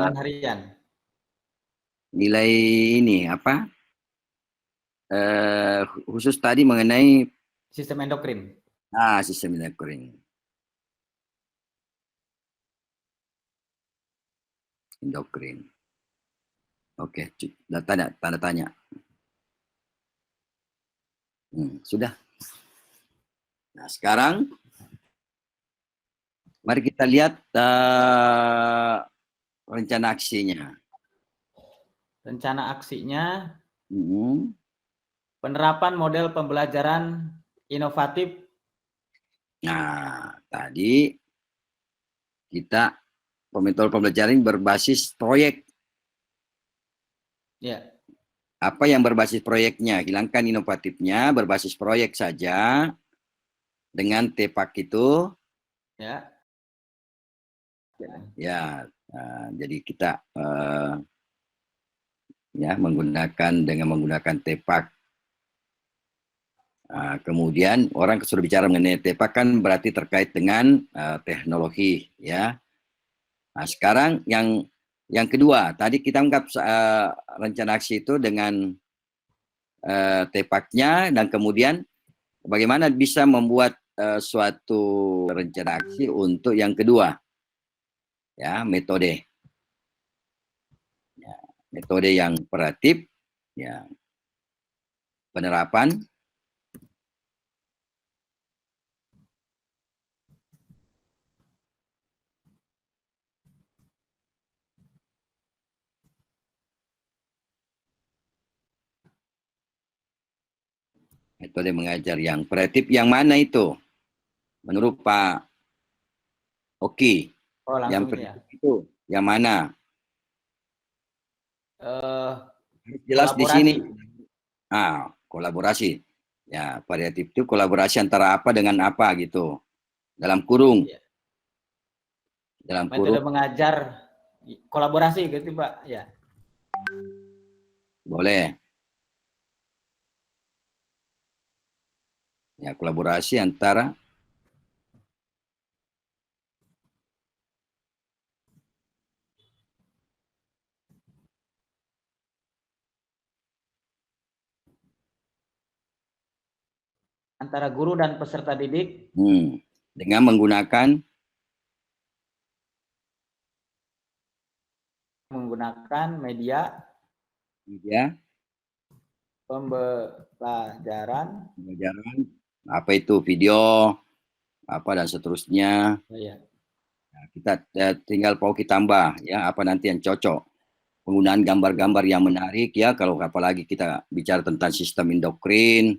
pelajaran harian. Nilai ini apa? Khusus tadi mengenai Sistem endokrin. Sistem endokrin. Endokrin. Oke, tanda tanya. Sudah. Nah, sekarang mari kita lihat rencana aksinya. Rencana aksinya, Hmm. penerapan model pembelajaran inovatif. Nah, tadi kita metode pembelajaran berbasis proyek. Ya. Apa yang berbasis proyeknya? Hilangkan inovatifnya, berbasis proyek saja. Dengan TEPAK itu. Ya. Ya, jadi kita ya dengan menggunakan TEPAK. Kemudian orang sudah bicara mengenai TEPAK kan berarti terkait dengan teknologi, ya. Nah, sekarang yang kedua, tadi kita anggap rencana aksi itu dengan TEPAK-nya, dan kemudian bagaimana bisa membuat suatu rencana aksi untuk yang kedua, ya, metode. Ya, metode yang operatif, ya, penerapan. Metode mengajar yang operatif yang mana itu? Menurut Pak Oki, yang langsung ini ya. itu yang mana? Jelas di Kolaborasi. sini. Kolaborasi. Ya, variatif itu kolaborasi antara apa dengan apa gitu. Dalam kurung. Ya. Dalam Metode kurung. mengajar kolaborasi gitu, Pak. Ya. Boleh. Ya, kolaborasi antara guru dan peserta didik. Dengan menggunakan media pembelajaran. Apa itu video, apa dan seterusnya. Ya. Nah, kita tinggal kita tambah, ya, apa nanti yang cocok. Penggunaan gambar-gambar yang menarik, ya, kalau apalagi kita bicara tentang sistem endokrin,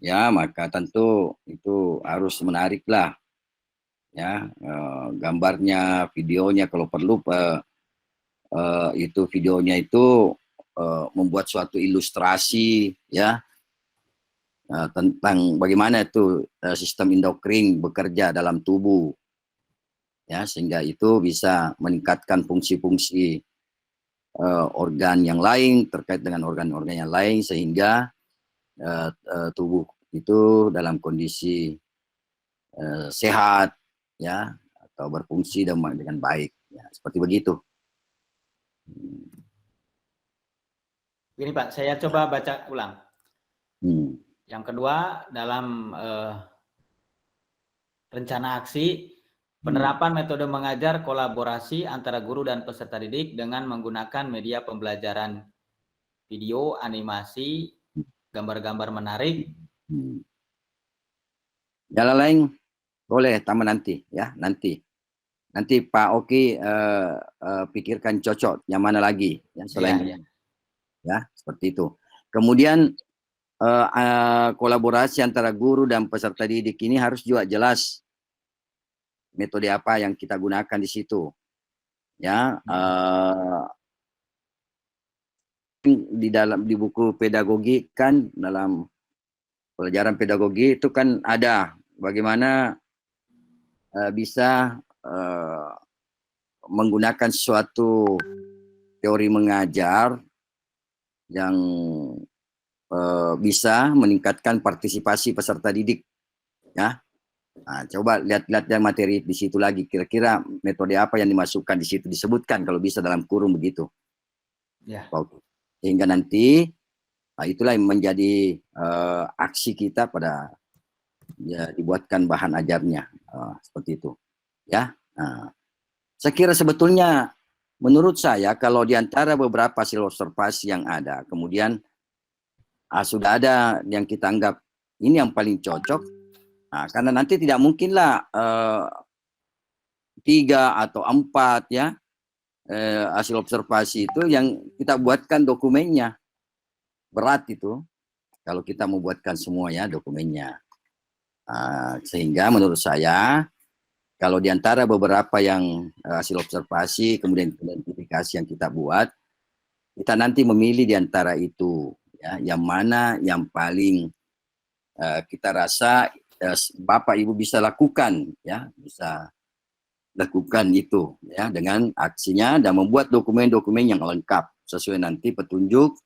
ya, maka tentu itu harus menarik lah, ya, gambarnya, videonya kalau perlu itu videonya itu membuat suatu ilustrasi, ya, tentang bagaimana itu sistem endokrin bekerja dalam tubuh, ya, sehingga itu bisa meningkatkan fungsi-fungsi organ yang lain, terkait dengan organ-organ yang lain, sehingga tubuh itu dalam kondisi sehat, ya, atau berfungsi dengan baik, ya, seperti begitu. Gini Pak, saya coba baca ulang. Yang kedua, dalam rencana aksi, penerapan metode mengajar kolaborasi antara guru dan peserta didik dengan menggunakan media pembelajaran video, animasi, gambar-gambar menarik. Jalan lain boleh tambah nanti, ya, nanti Pak Oki pikirkan cocok yang mana lagi, ya, selain ya, seperti itu. Kemudian kolaborasi antara guru dan peserta didik ini harus juga jelas metode apa yang kita gunakan di situ, ya. Di buku pedagogi kan, dalam pelajaran pedagogi itu kan ada bagaimana bisa menggunakan suatu teori mengajar yang bisa meningkatkan partisipasi peserta didik, ya. Nah, coba lihat-lihat yang materi di situ lagi. Kira-kira metode apa yang dimasukkan di situ disebutkan kalau bisa dalam kurung begitu. Ya. Sehingga nanti itulah yang menjadi aksi kita pada ya, dibuatkan bahan ajarnya seperti itu. Ya. Nah, saya kira sebetulnya menurut saya kalau di antara beberapa hasil observasi yang ada, kemudian sudah ada yang kita anggap ini yang paling cocok, karena nanti tidak mungkinlah 3 atau 4 ya hasil observasi itu yang kita buatkan dokumennya. Berat itu kalau kita membuatkan semuanya dokumennya. Sehingga menurut saya kalau di antara beberapa yang hasil observasi kemudian identifikasi yang kita buat, kita nanti memilih di antara itu ya, yang mana yang paling kita rasa Bapak Ibu bisa lakukan ya, bisa lakukan itu ya dengan aksinya dan membuat dokumen-dokumen yang lengkap sesuai nanti petunjuk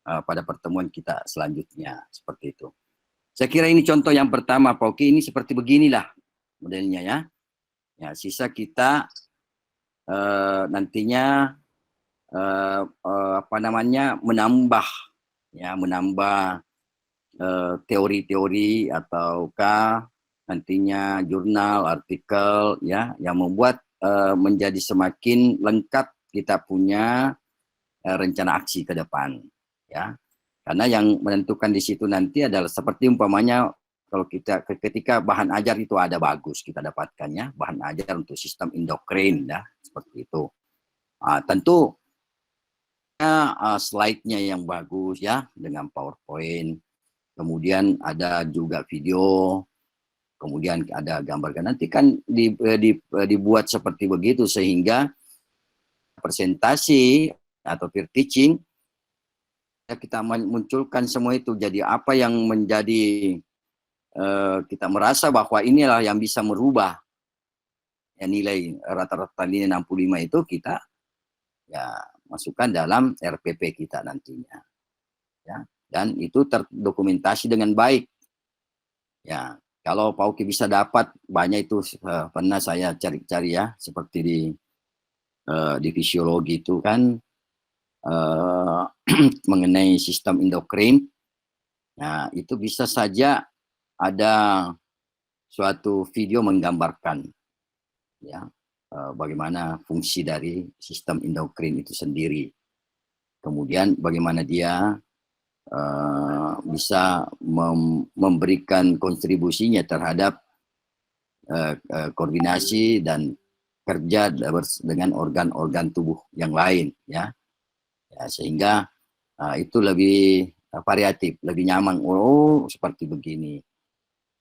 pada pertemuan kita selanjutnya seperti itu. Saya kira ini contoh yang pertama, Pak Oki, ini seperti beginilah modelnya ya. Ya, sisa kita nantinya apa namanya menambah ya, menambah teori-teori ataukah nantinya jurnal, artikel ya yang membuat menjadi semakin lengkap kita punya rencana aksi ke depan ya. Karena yang menentukan di situ nanti adalah seperti umpamanya kalau kita ketika bahan ajar itu ada bagus kita dapatkannya bahan ajar untuk sistem endokrin ya seperti itu. Tentu slide-nya yang bagus ya dengan PowerPoint. Kemudian ada juga video, kemudian ada gambar. Nanti kan dibuat seperti begitu sehingga presentasi atau peer teaching kita munculkan semua itu jadi apa yang menjadi kita merasa bahwa inilah yang bisa merubah ya, nilai rata-rata nilai 65 itu kita ya masukkan dalam RPP kita nantinya ya, dan itu terdokumentasi dengan baik ya. Kalau Pak Uki bisa dapat banyak itu pernah saya cari-cari ya seperti di fisiologi itu kan mengenai sistem endokrin. Nah, itu bisa saja ada suatu video menggambarkan ya bagaimana fungsi dari sistem endokrin itu sendiri. Kemudian bagaimana dia bisa memberikan kontribusinya terhadap koordinasi dan kerja dengan organ-organ tubuh yang lain ya, sehingga itu lebih variatif, lebih nyaman. Oh seperti begini.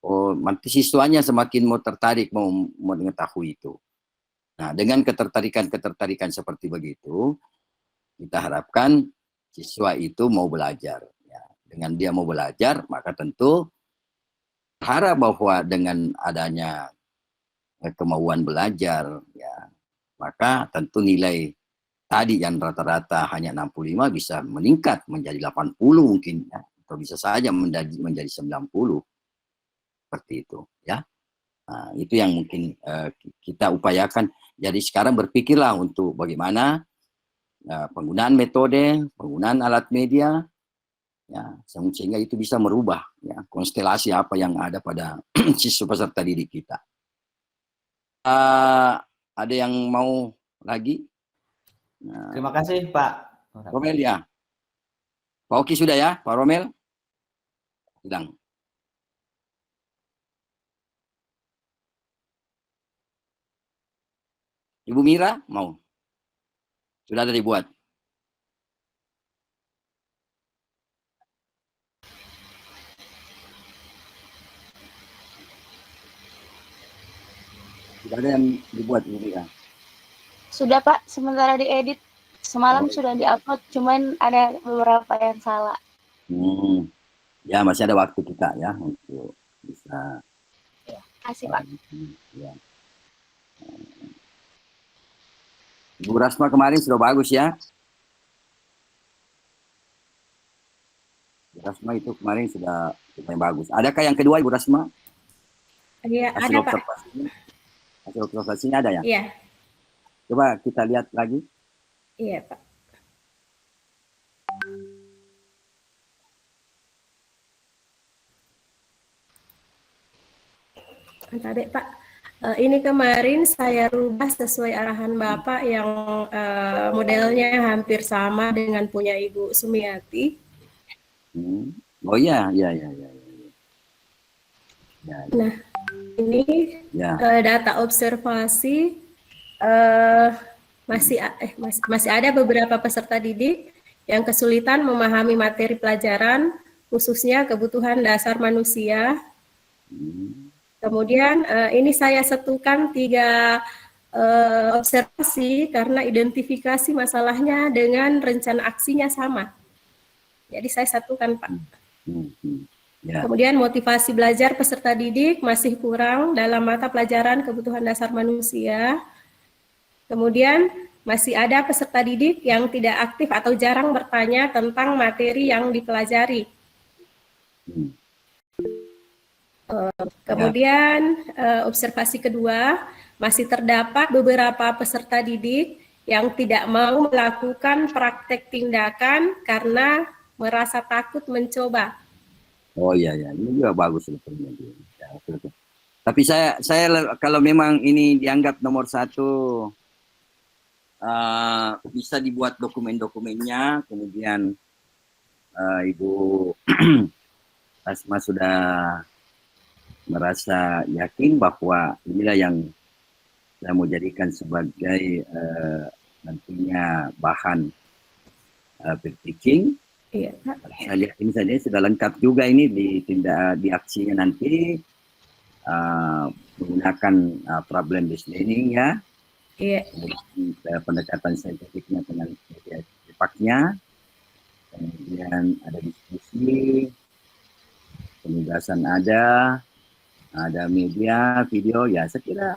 Oh nanti siswanya semakin mau tertarik mau mengetahui itu. Nah dengan ketertarikan seperti begitu kita harapkan siswa itu mau belajar. Ya. Dengan dia mau belajar maka tentu harap bahwa dengan adanya kemauan belajar ya maka tentu nilai tadi yang rata-rata hanya 65 bisa meningkat menjadi 80 mungkin ya, atau bisa saja menjadi 90 seperti itu ya. Nah, itu yang mungkin kita upayakan. Jadi sekarang berpikirlah untuk bagaimana penggunaan metode, penggunaan alat media ya sehingga itu bisa merubah ya konstelasi apa yang ada pada siswa peserta didik kita. Ada yang mau lagi? Nah, Terima kasih Pak Romel ya. Pak Oki sudah ya, Pak Romel? Sedang. Ibu Mira mau? Sudah ada dibuat? Sudah ada yang dibuat Ibu Mira? Sudah Pak, sementara diedit. Semalam sudah diupload, cuman ada beberapa yang salah. Ya masih ada waktu kita ya untuk bisa. Kasih Pak. Ya. Ibu Rasma kemarin sudah bagus ya. Ibu Rasma itu kemarin sudah yang bagus. Adakah yang kedua Ibu Rasma? Iya, Hasil ada Pak. observasinya, hasil observasinya ada ya? Iya, Coba kita lihat lagi. iya Pak. Tadi Pak, ini kemarin saya rubah sesuai arahan Bapak yang modelnya hampir sama dengan punya Ibu Sumiati. Oh iya, iya, iya, iya. Ya, Nah, ini ya. data observasi masih ada beberapa peserta didik yang kesulitan memahami materi pelajaran, khususnya kebutuhan dasar manusia. Kemudian ini saya satukan 3 observasi karena identifikasi masalahnya dengan rencana aksinya sama. Jadi saya satukan, Pak. Ya. Kemudian motivasi belajar peserta didik masih kurang dalam mata pelajaran kebutuhan dasar manusia. Kemudian masih ada peserta didik yang tidak aktif atau jarang bertanya tentang materi yang dipelajari. Kemudian observasi kedua, masih terdapat beberapa peserta didik yang tidak mau melakukan praktek tindakan karena merasa takut mencoba. Oh iya, ya, ini juga bagus sebetulnya. Ya, betul. Tapi saya kalau memang ini dianggap nomor 1, bisa dibuat dokumen-dokumennya, kemudian Ibu Asma sudah merasa yakin bahwa inilah yang saya mau jadikan sebagai nantinya bahan berpikir. Iya, Pak. Saya lihat ini saja sudah lengkap juga ini di aksinya nanti menggunakan problem based learning ya. Iya. Kemudian pendekatan saintifiknya dengan cepatnya, kemudian ada diskusi, penugasan ada media, video, ya saya kira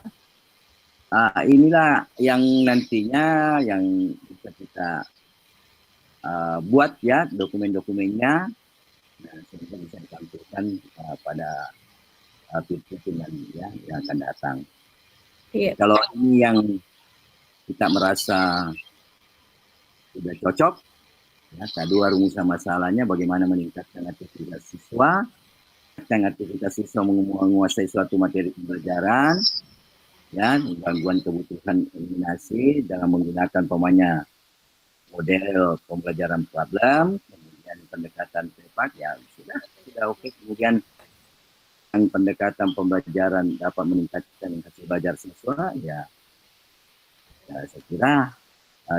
inilah yang nantinya yang bisa kita buat ya dokumen-dokumennya, dan sehingga bisa ditampilkan pada pimpinan ya yang akan datang. Iya. Kalau ini yang kita merasa sudah cocok, ya, kedua rumusan masalahnya bagaimana meningkatkan aktivitas siswa, menguasai suatu materi pembelajaran, ya, gangguan kebutuhan eliminasi dalam menggunakan model pembelajaran problem, kemudian pendekatan tepat, ya sudah oke. Kemudian yang pendekatan pembelajaran dapat meningkatkan hasil belajar siswa, ya saya kira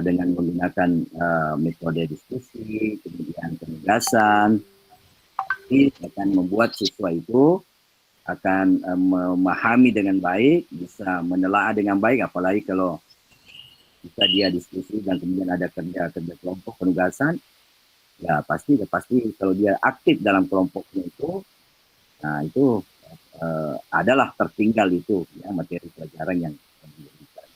dengan menggunakan metode diskusi, kemudian penugasan, ini akan membuat siswa itu akan memahami dengan baik, bisa menelaah dengan baik, apalagi kalau bisa dia diskusi dan kemudian ada kerja kelompok penugasan, ya pasti kalau dia aktif dalam kelompoknya itu, nah itu adalah tertinggal itu ya materi pelajaran yang diberikan.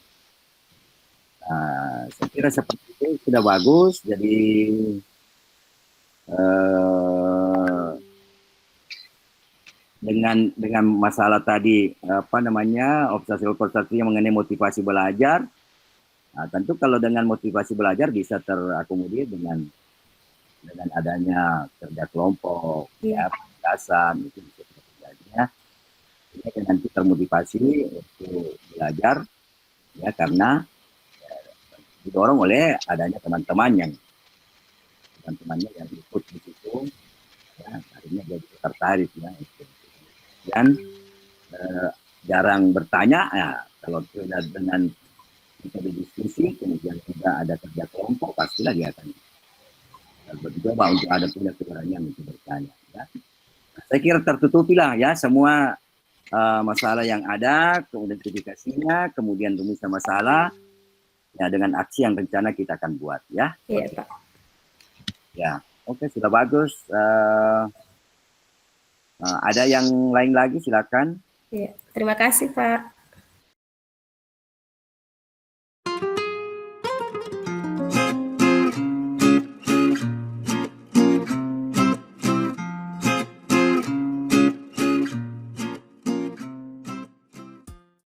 Saya kira seperti itu sudah bagus. Jadi dengan masalah tadi observasi yang mengenai motivasi belajar. Nah, tentu kalau dengan motivasi belajar bisa terakomodir dengan adanya kerja kelompok, ya, penugasan, itu bisa terjadinya. Ini akan nanti termotivasi untuk belajar, ya, karena didorong oleh adanya teman-temannya yang ikut di situ, ya, akhirnya jadi tertarik, ya. Dan jarang bertanya, ya, kalau sudah dengan kita berdiskusi, kemudian juga ada kerja kelompok, pastilah dia akan bercoba untuk ada punya keberanian untuk bertanya. Ya. Saya kira tertutupi lah ya semua masalah yang ada, kemudian identifikasinya, kemudian rumusan masalah, ya dengan aksi yang rencana kita akan buat ya. Iya, Pak. Ya, oke, sudah bagus. Ada yang lain lagi, silakan. Iya, terima kasih Pak.